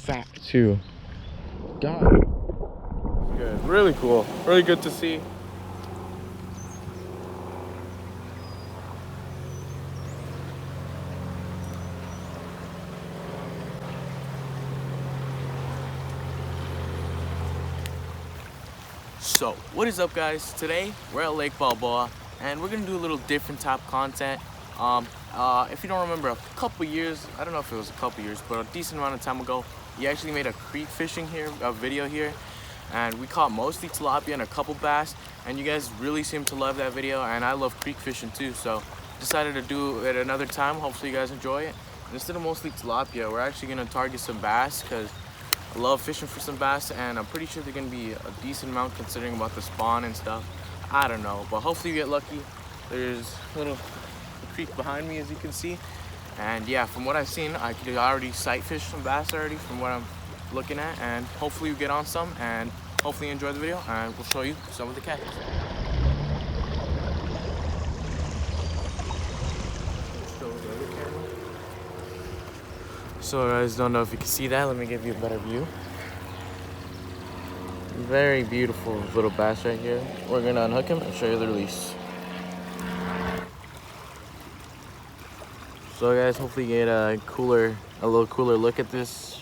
fat too. God. Good, really cool, really good to see. So, what is up guys? Today, we're at Lake Balboa, and we're gonna do a little different type of content. If you don't remember, a couple years, I don't know if it was a couple years, but a decent amount of time ago, we actually made a creek fishing here, a video here, and we caught mostly tilapia and a couple bass, and you guys really seem to love that video, and I love creek fishing too, so decided to do it another time. Hopefully you guys enjoy it. And instead of mostly tilapia, we're actually gonna target some bass, because I love fishing for some bass, and I'm pretty sure they're gonna be a decent amount considering about the spawn and stuff. I don't know, but hopefully you get lucky. There's a little creek behind me, as you can see, and yeah, from what I've seen, I could already sight fish some bass already from what I'm looking at, and hopefully you get on some, and hopefully you enjoy the video, and we'll show you some of the catches. So guys, don't know if you can see that. Let me give you a better view. Very beautiful little bass right here. We're gonna unhook him and show you the release. So guys, hopefully you get a little cooler look at this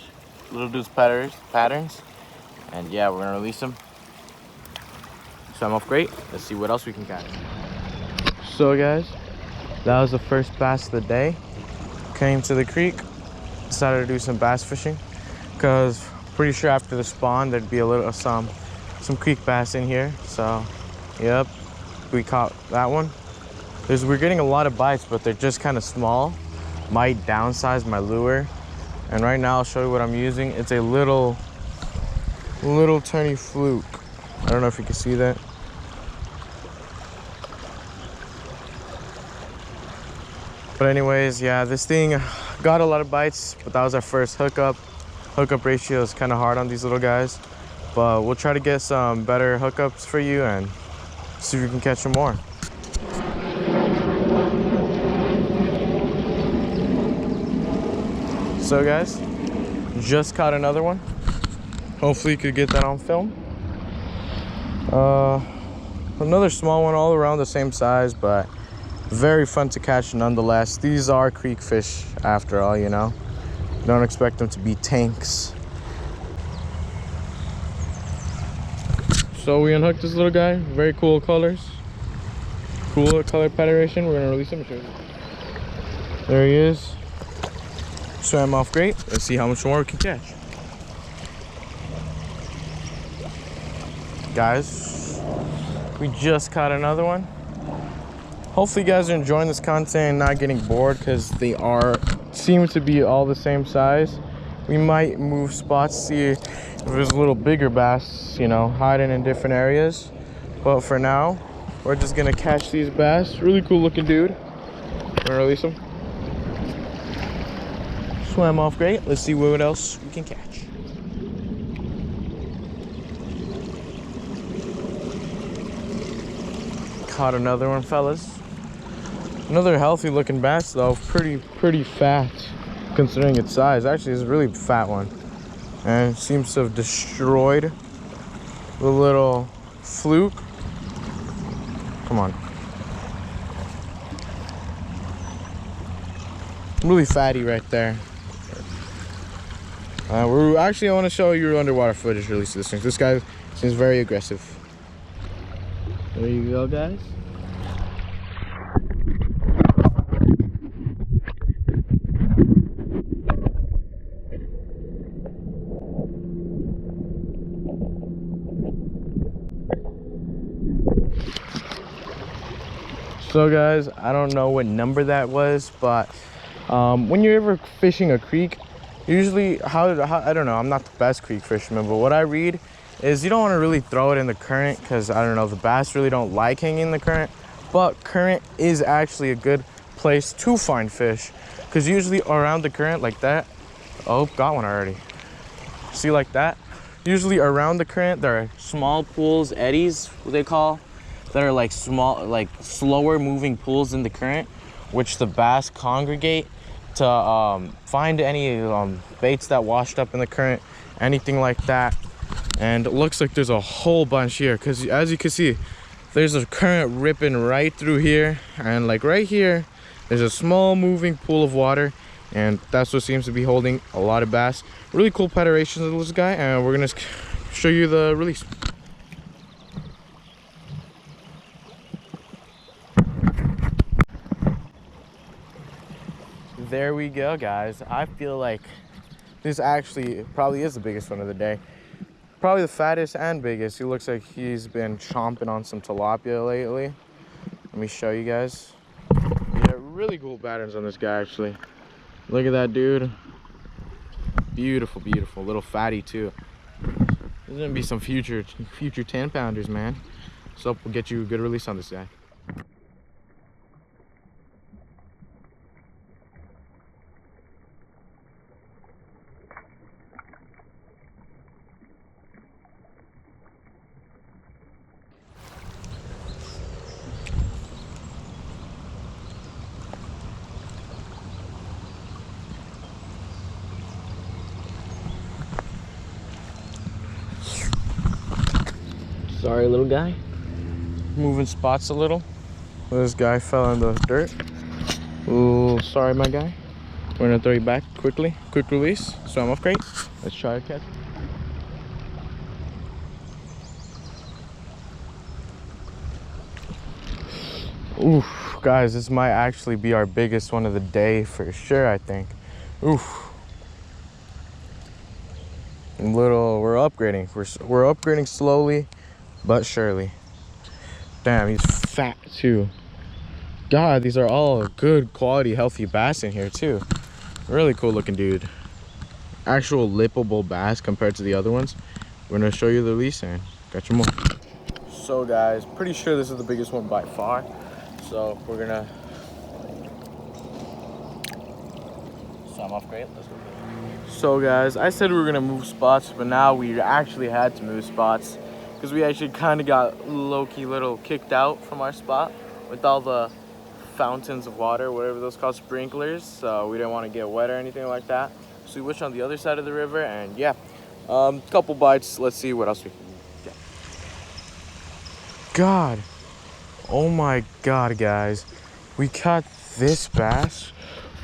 little dude's patterns. And yeah, we're gonna release him. So I'm off great. Let's see what else we can catch. So guys, that was the first bass of the day. Came to the creek. Decided to do some bass fishing because pretty sure after the spawn there'd be a little some creek bass in here. So yep, we caught that one. We're getting a lot of bites, but they're just kind of small. Might downsize my lure, and right now I'll show you what I'm using. It's a little tiny fluke. I don't know if you can see that. But anyways, yeah, this thing got a lot of bites, but that was our first hookup. Hookup ratio is kind of hard on these little guys, but we'll try to get some better hookups for you and see if we can catch some more. So guys, just caught another one. Hopefully you could get that on film. Another small one, all around the same size, but very fun to catch nonetheless. These are creek fish after all, you know. Don't expect them to be tanks. So we unhooked this little guy. Very cool colors. Cool color patternation. We're gonna release him. There he is. Swam off great. Let's see how much more we can catch. Guys, we just caught another one. Hopefully you guys are enjoying this content and not getting bored, because they seem to be all the same size. We might move spots, see if there's a little bigger bass, you know, hiding in different areas. But for now, we're just gonna catch these bass. Really cool looking dude. We're gonna release him. Swam off great. Let's see what else we can catch. Caught another one, fellas. Another healthy looking bass though, pretty fat considering its size. Actually, it's a really fat one, and seems to have destroyed the little fluke. Come on. Really fatty right there. I want to show you underwater footage release of this thing. This guy seems very aggressive. There you go, guys. So guys, I don't know what number that was, but when you're ever fishing a creek, usually I don't know, I'm not the best creek fisherman, but what I read is you don't want to really throw it in the current, because I don't know, the bass really don't like hanging in the current. But current is actually a good place to find fish, because usually around the current like that, oh, got one already. See, like that, usually around the current there are small pools, eddies, what they call, that are like small, like slower moving pools in the current, which the bass congregate to find any baits that washed up in the current, anything like that. And it looks like there's a whole bunch here, because as you can see, there's a current ripping right through here, and like right here there's a small moving pool of water, and that's what seems to be holding a lot of bass. Really cool pedorations of this guy, and we're gonna show you the release. There we go, guys. I feel like this actually probably is the biggest one of the day. Probably the fattest and biggest. He looks like he's been chomping on some tilapia lately. Let me show you guys. Yeah, really cool patterns on this guy, actually. Look at that, dude. Beautiful, beautiful. Little fatty, too. There's gonna be some future 10-pounders, man. So we'll get you a good release on this guy. Sorry, little guy. Moving spots a little. This guy fell in the dirt. Ooh, sorry, my guy. We're gonna throw you back quickly. Quick release. Swim off great. Let's try to catch. Oof, guys, this might actually be our biggest one of the day for sure, I think. Oof. We're upgrading. We're upgrading slowly but surely. Damn, he's fat too. God, these are all good quality, healthy bass in here too. Really cool looking dude. Actual lippable bass compared to the other ones. We're gonna show you the release and got you more. So guys, pretty sure this is the biggest one by far. So we're gonna swim off great. Let's go. So guys, I said we were gonna move spots, but now we actually had to move spots because we actually kind of got low-key little kicked out from our spot with all the fountains of water, whatever those called, sprinklers. So we didn't want to get wet or anything like that. So we went on the other side of the river, and yeah, couple bites. Let's see what else we can get. God, oh my God, guys, we caught this bass,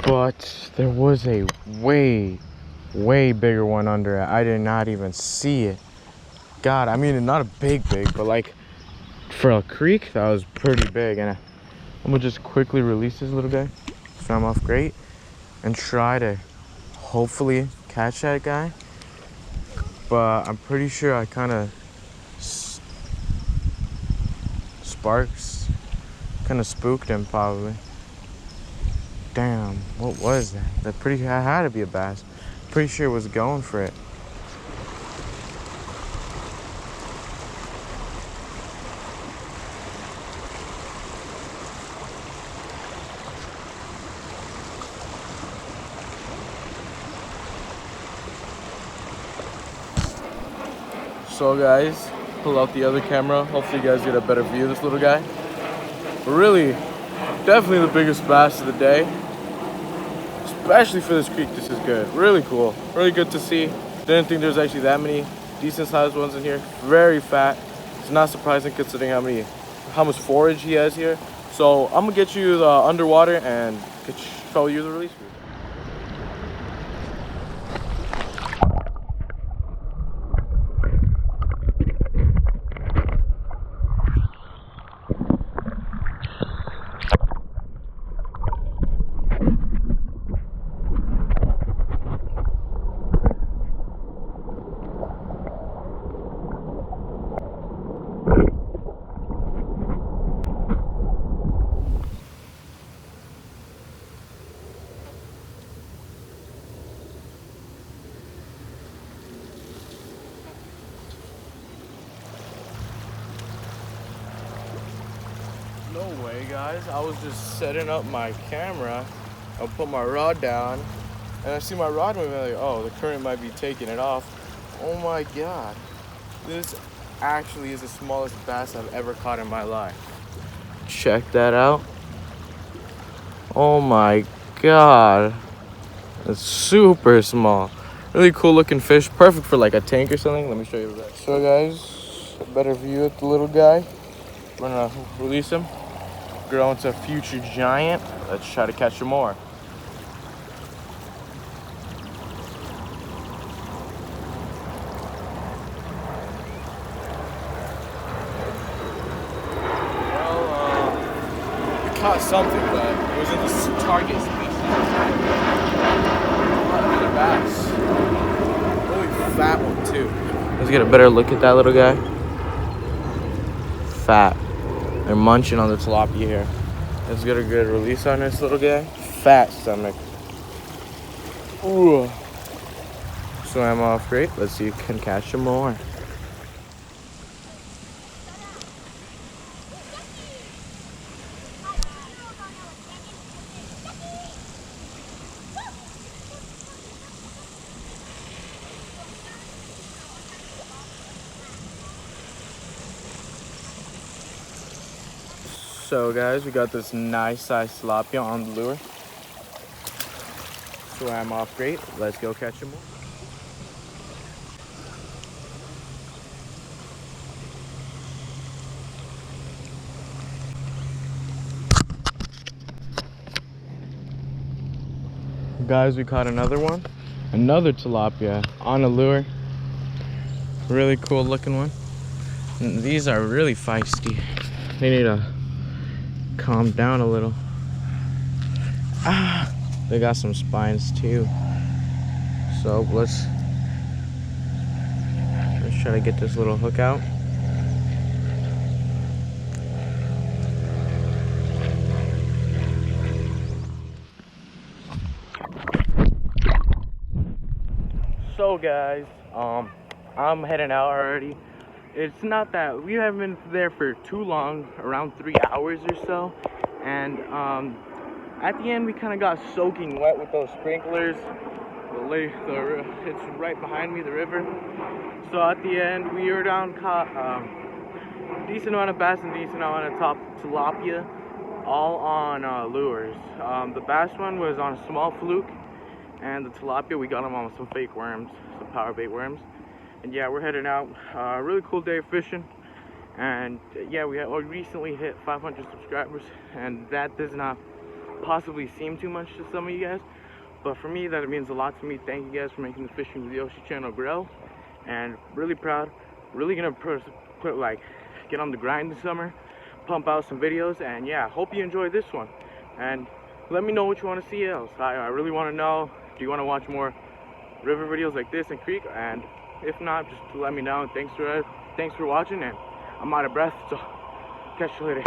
but there was a way bigger one under it. I did not even see it. God, I mean, not a big, but like for a creek, that was pretty big. And I'm gonna just quickly release this little guy, swim off great, and try to hopefully catch that guy. But I'm pretty sure I kind of spooked him probably. Damn, what was that? That had to be a bass. Pretty sure it was going for it. So guys, pull out the other camera. Hopefully you guys get a better view of this little guy. But really, definitely the biggest bass of the day. Especially for this creek, this is good. Really cool. Really good to see. Didn't think there's actually that many decent sized ones in here. Very fat. It's not surprising considering how much forage he has here. So I'm gonna get you the underwater and show you the release. No way, guys. I was just setting up my camera. I'll put my rod down, and I see my rod moving. I'm like, oh, the current might be taking it off. Oh my God. This actually is the smallest bass I've ever caught in my life. Check that out. Oh my God. It's super small. Really cool looking fish. Perfect for like a tank or something. Let me show you that. So guys, a better view of the little guy. We're gonna release him, grow into a future giant. Let's try to catch him more. We caught something, but it was in this target species. Another bass. Really fat one too. Let's get a better look at that little guy. Fat. They're munching on the tilapia here. Let's get a good release on this little guy. Fat stomach. Ooh. Swam off great. Let's see if we can catch some more. So guys, we got this nice size tilapia on the lure. Swam off great. Let's go catch him more. Guys, we caught another one. Another tilapia on a lure. Really cool looking one. And these are really feisty. They need to calm down a little. Ah, they got some spines too. So let's try to get this little hook out. So guys, I'm heading out already. It's not that we haven't been there for too long, around 3 hours or so, and at the end we kind of got soaking wet with those sprinklers. The lake, it's right behind me, the river. So at the end we were down, caught decent amount of bass and decent amount of top tilapia, all on lures. The bass one was on a small fluke, and the tilapia we got them on some fake worms, some power bait worms. And yeah, we're heading out. Really cool day of fishing, and yeah, we recently hit 500 subscribers, and that does not possibly seem too much to some of you guys, but for me that means a lot to me. Thank you guys for making the Fishing with Yoshi channel grow, and really proud. Really gonna get on the grind this summer, pump out some videos, and yeah, hope you enjoyed this one. And let me know what you want to see else. I really want to know, do you want to watch more river videos like this and creek? And if not, just let me know. Thanks for watching, and I'm out of breath, so catch you later.